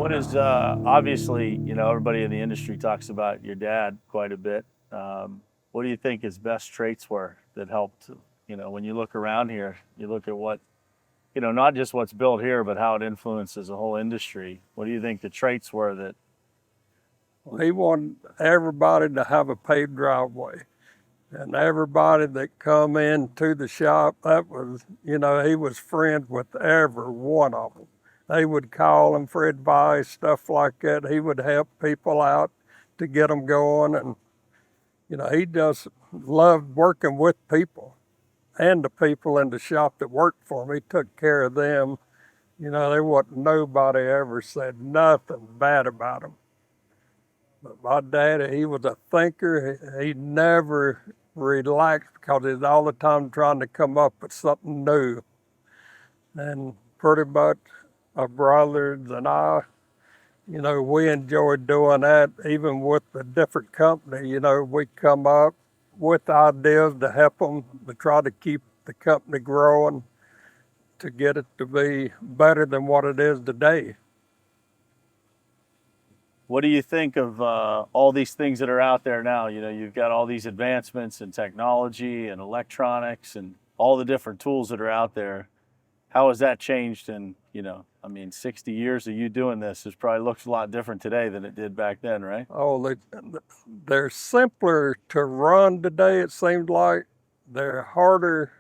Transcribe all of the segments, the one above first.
What is obviously, everybody in the industry talks about your dad quite a bit. What do you think his best traits were that helped? When you look around here, you look at what, not just what's built here, but how it influences the whole industry. What do you think the traits were that? He wanted everybody to have a paved driveway. And everybody that come into the shop, that was, he was friends with every one of them. They would call him for advice, stuff like that. He would help people out to get them going. And, he just loved working with people and the people in the shop that worked for him. He took care of them. There wasn't nobody ever said nothing bad about him. But my daddy, he was a thinker. He never relaxed because he's all the time trying to come up with something new. And pretty much my brothers and I, we enjoyed doing that even with a different company. We come up with ideas to help them to try to keep the company growing to get it to be better than what it is today. What do you think of all these things that are out there now? You've got all these advancements in technology and electronics and all the different tools that are out there. How has that changed? And 60 years of you doing this, it probably looks a lot different today than it did back then, right? Oh, they're simpler to run today, it seems like. They're harder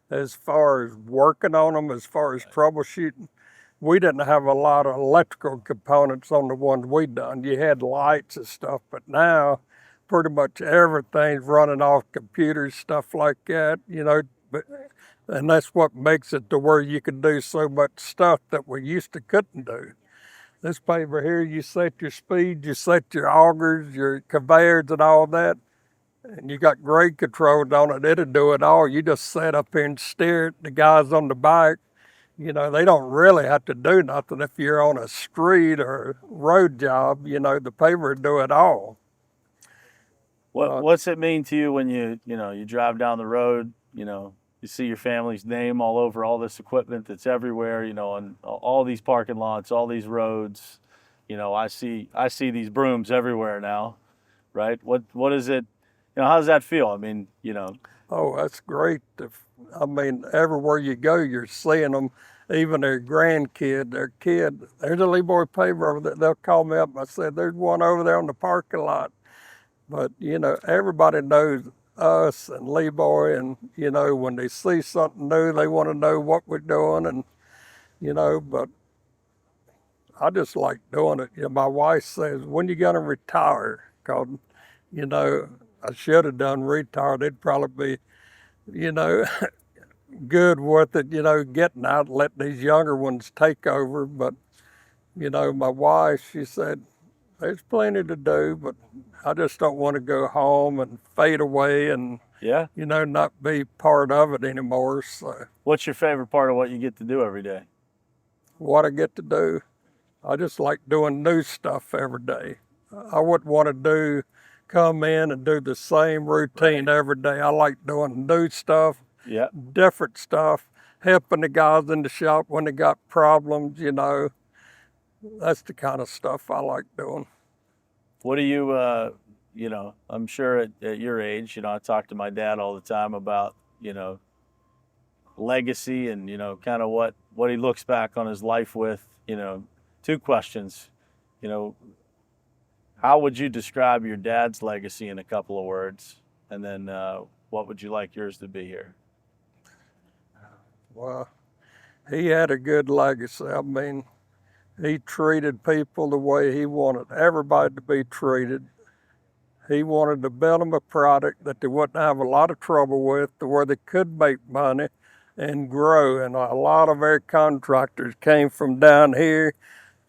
as far as working on them, as far as troubleshooting. We didn't have a lot of electrical components on the ones we done. You had lights and stuff, but now pretty much everything's running off computers, stuff like that, and that's what makes it to where you can do so much stuff that we used to couldn't do. This paver here, you set your speed, you set your augers, your conveyors and all that, and you got grade controls on it. It'll do it all. You just set up here and steer it. The guys on the back, they don't really have to do nothing. If you're on a street or road job, the paver will do it all. What's it mean to you when you drive down the road, you see your family's name all over all this equipment that's everywhere, on all these parking lots, all these roads. I see these brooms everywhere now, right? What is it? How does that feel? Oh, that's great. Everywhere you go, you're seeing them, even their grandkid, their kid. There's a LeeBoy paver over there. They'll call me up and I said, there's one over there on the parking lot. But, everybody knows us and LeeBoy, and, when they see something new, they want to know what we're doing, and, but I just like doing it. My wife says, when you going to retire? Because, I should have done retire. They'd probably be, good with it, getting out, letting these younger ones take over. But, my wife, she said, there's plenty to do, but I just don't want to go home and fade away and, yeah, not be part of it anymore. So, what's your favorite part of what you get to do every day? what I get to do, I just like doing new stuff every day. I wouldn't want to come in and do the same routine every day. I like doing new stuff, Yeah. different stuff, helping the guys in the shop when they got problems, That's the kind of stuff I like doing. What do you, I'm sure at your age, I talk to my dad all the time about, legacy and, kind of what he looks back on his life with. Two questions. How would you describe your dad's legacy in a couple of words? And then what would you like yours to be here? Well, he had a good legacy. He treated people the way he wanted everybody to be treated. He wanted to build them a product that they wouldn't have a lot of trouble with, to where they could make money and grow. And a lot of our contractors came from down here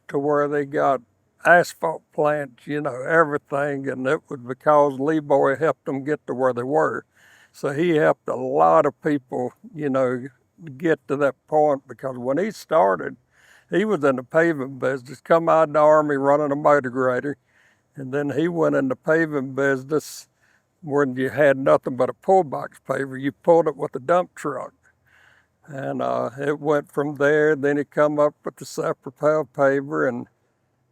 to where they got asphalt plants, everything. And it was because LeeBoy helped them get to where they were. So he helped a lot of people, get to that point, because when he started, he was in the paving business, come out of the Army running a motor grader, and then he went in the paving business when you had nothing but a pull-box paver. You pulled it with a dump truck. And it went from there. Then he come up with the self-propelled paver, and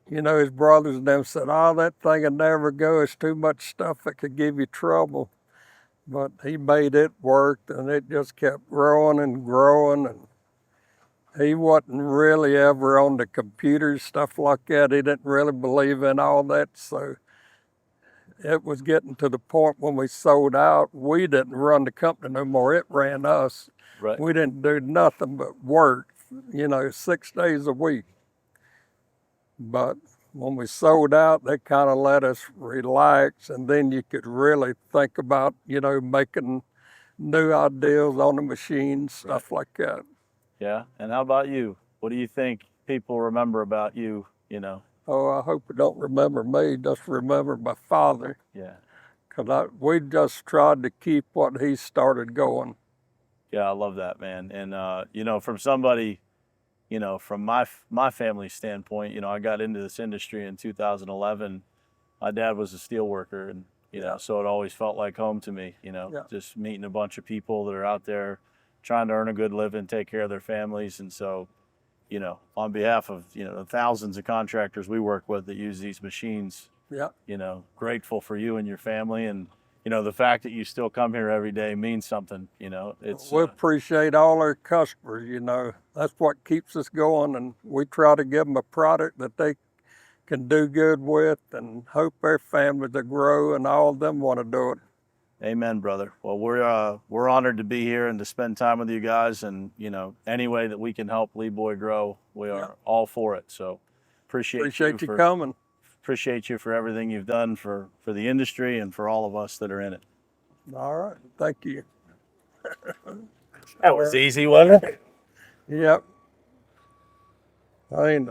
you know, his brothers and them said, "Oh, that thing would never go. It's too much stuff that could give you trouble." But he made it work, and it just kept growing and growing. And he wasn't really ever on the computers, stuff like that. He didn't really believe in all that. So it was getting to the point when we sold out, we didn't run the company no more. It ran us. Right. We didn't do nothing but work, you know, 6 days a week. But when we sold out, they kind of let us relax, and then you could really think about, you know, making new ideas on the machines, stuff like that. Yeah. And how about you? What do you think people remember about you, you know? Oh, I hope you don't remember me, just remember my father, Yeah. because we just tried to keep what he started going. Yeah, I love that, man. And you know, from somebody, you know, from my family standpoint, you know, I got into this industry in 2011. My dad was a steel worker, and you know, so it always felt like home to me. You know, just meeting a bunch of people that are out there trying to earn a good living, take care of their families, and so, you know, on behalf of, you know, the thousands of contractors we work with that use these machines, Yeah. you know, grateful for you and your family, and you know, the fact that you still come here every day means something. You know, it's We appreciate all our customers, you know. That's what keeps us going, and we try to give them a product that they can do good with and hope their families will grow, and all of them want to do it. Amen, brother. Well, we're honored to be here and to spend time with you guys, and you know, any way that we can help LeeBoy grow, we are all for it. So appreciate you coming. Appreciate you for everything you've done for the industry and for all of us that are in it. All right, thank you. That was easy, wasn't it? Yep. I ain't